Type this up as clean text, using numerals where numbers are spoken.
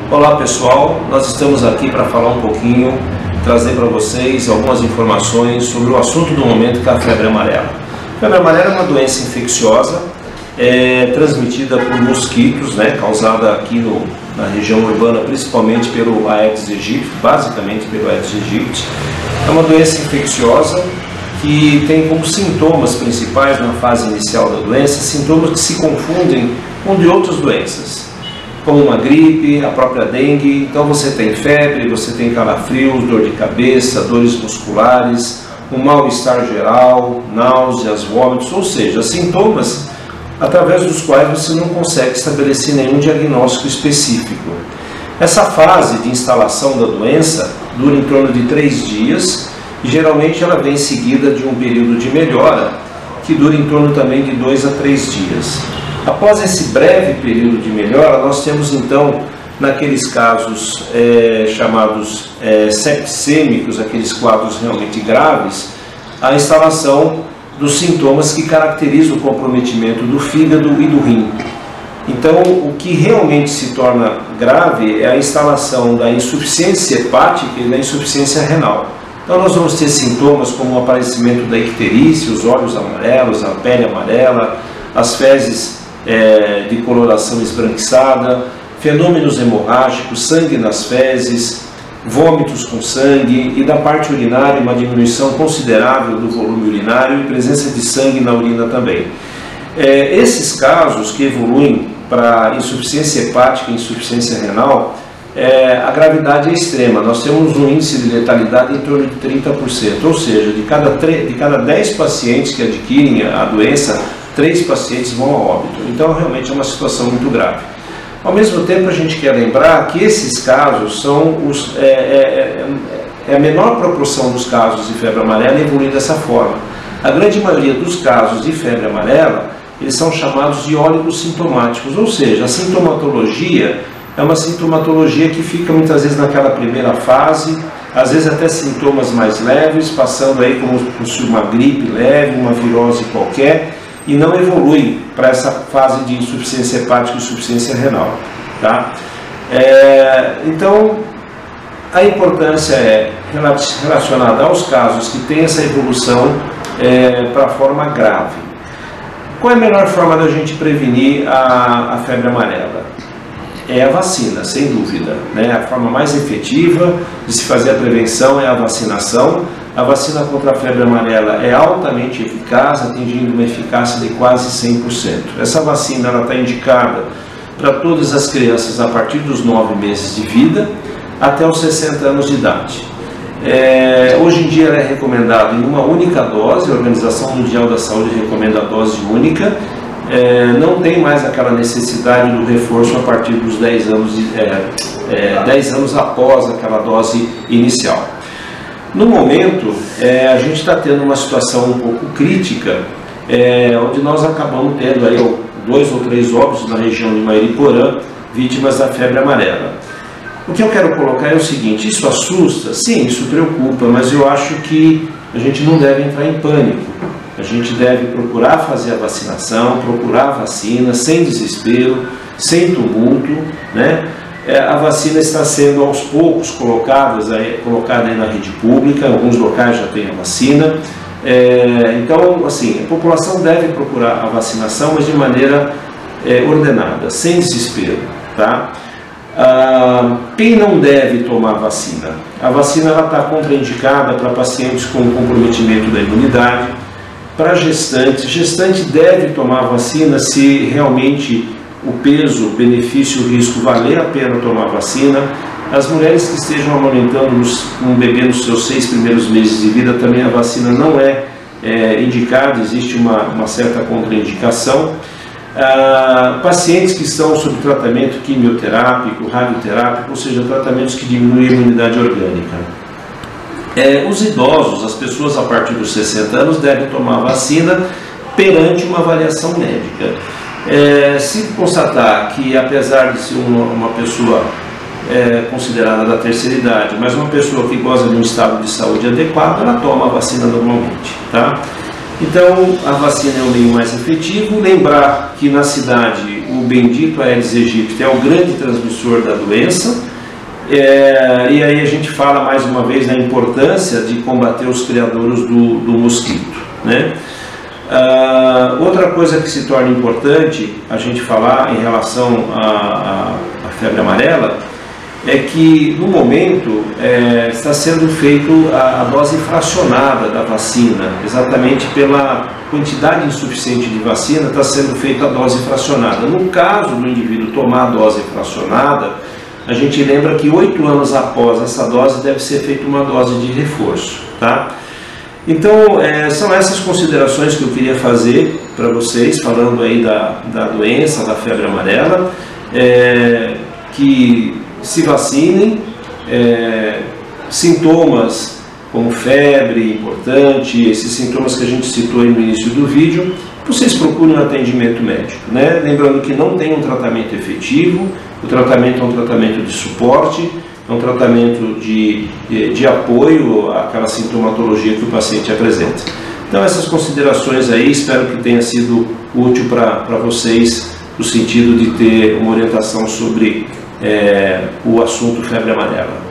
Olá pessoal, nós estamos aqui para falar um pouquinho, trazer para vocês algumas informações sobre o assunto do momento, que é a febre amarela. A febre amarela é uma doença infecciosa, transmitida por mosquitos, causada aqui na região urbana, principalmente pelo Aedes aegypti, basicamente pelo Aedes aegypti. É uma doença infecciosa que tem como sintomas principais na fase inicial da doença, sintomas que se confundem com de outras doenças, como uma gripe, a própria dengue. Então você tem febre, você tem calafrios, dor de cabeça, dores musculares, um mal-estar geral, náuseas, vômitos, ou seja, sintomas através dos quais você não consegue estabelecer nenhum diagnóstico específico. Essa fase de instalação da doença dura em torno de 3 dias e geralmente ela vem seguida de um período de melhora que dura em torno também de 2 a 3 dias. Após esse breve período de melhora, nós temos então, naqueles casos chamados septicêmicos, aqueles quadros realmente graves, a instalação dos sintomas que caracterizam o comprometimento do fígado e do rim. Então, o que realmente se torna grave é a instalação da insuficiência hepática e da insuficiência renal. Então, nós vamos ter sintomas como o aparecimento da icterícia, os olhos amarelos, a pele amarela, as fezes de coloração esbranquiçada, fenômenos hemorrágicos, sangue nas fezes, vômitos com sangue, e da parte urinária uma diminuição considerável do volume urinário e presença de sangue na urina também. Esses casos que evoluem para insuficiência hepática e insuficiência renal, a gravidade é extrema. Nós temos um índice de letalidade em torno de 30%, ou seja, de cada 10 pacientes que adquirem a doença, 3 pacientes vão a óbito. Então realmente é uma situação muito grave. Ao mesmo tempo, a gente quer lembrar que esses casos são a menor proporção dos casos de febre amarela evoluem dessa forma. A grande maioria dos casos de febre amarela, eles são chamados de oligossintomáticos, ou seja, a sintomatologia é uma sintomatologia que fica muitas vezes naquela primeira fase, às vezes até sintomas mais leves, passando aí como se uma gripe leve, uma virose qualquer, e não evolui para essa fase de insuficiência hepática e insuficiência renal. Tá? Então, a importância é relacionada aos casos que têm essa evolução para a forma grave. Qual é a melhor forma da gente prevenir a febre amarela? É a vacina, sem dúvida. A forma mais efetiva de se fazer a prevenção é a vacinação. A vacina contra a febre amarela é altamente eficaz, atingindo uma eficácia de quase 100%. Essa vacina está indicada para todas as crianças a partir dos 9 meses de vida até os 60 anos de idade. Hoje em dia ela é recomendada em uma única dose, a Organização Mundial da Saúde recomenda a dose única. Não tem mais aquela necessidade do reforço a partir dos 10 anos após aquela dose inicial. No momento, a gente está tendo uma situação um pouco crítica, onde nós acabamos tendo aí 2 ou 3 óbitos na região de Mairiporã, vítimas da febre amarela. O que eu quero colocar é o seguinte: isso assusta? Sim, isso preocupa, mas eu acho que a gente não deve entrar em pânico. A gente deve procurar fazer a vacinação, procurar a vacina, sem desespero, sem tumulto, A vacina está sendo aos poucos colocada aí na rede pública, alguns locais já têm a vacina. Então, assim, a população deve procurar a vacinação, mas de maneira ordenada, sem desespero, tá? Quem não deve tomar vacina? A vacina está contraindicada para pacientes com comprometimento da imunidade, para gestantes. Gestante deve tomar a vacina se realmente o peso, benefício, risco valer a pena tomar a vacina. As mulheres que estejam amamentando um bebê nos seus 6 primeiros meses de vida, também a vacina não é indicada, existe uma certa contraindicação. Pacientes que estão sob tratamento quimioterápico, radioterápico, ou seja, tratamentos que diminuem a imunidade orgânica. Os idosos, as pessoas a partir dos 60 anos, devem tomar a vacina perante uma avaliação médica. Se constatar que, apesar de ser uma pessoa considerada da terceira idade, mas uma pessoa que goza de um estado de saúde adequado, ela toma a vacina normalmente, tá? Então, a vacina é o meio mais efetivo. Lembrar que na cidade o bendito Aedes aegypti é o grande transmissor da doença, e aí a gente fala mais uma vez da importância de combater os criadores do mosquito, né? Outra coisa que se torna importante a gente falar em relação à febre amarela é que no momento está sendo feito a dose fracionada da vacina, exatamente pela quantidade insuficiente de vacina está sendo feita a dose fracionada. No caso do indivíduo tomar a dose fracionada, a gente lembra que 8 anos após essa dose deve ser feita uma dose de reforço, tá? Então, são essas considerações que eu queria fazer para vocês, falando aí da doença, da febre amarela, que se vacinem, sintomas como febre, importante, esses sintomas que a gente citou aí no início do vídeo, vocês procurem um atendimento médico, né? Lembrando que não tem um tratamento efetivo, o tratamento é um tratamento de suporte, é um tratamento de apoio àquela sintomatologia que o paciente apresenta. Então essas considerações aí, espero que tenha sido útil para vocês, no sentido de ter uma orientação sobre o assunto febre amarela.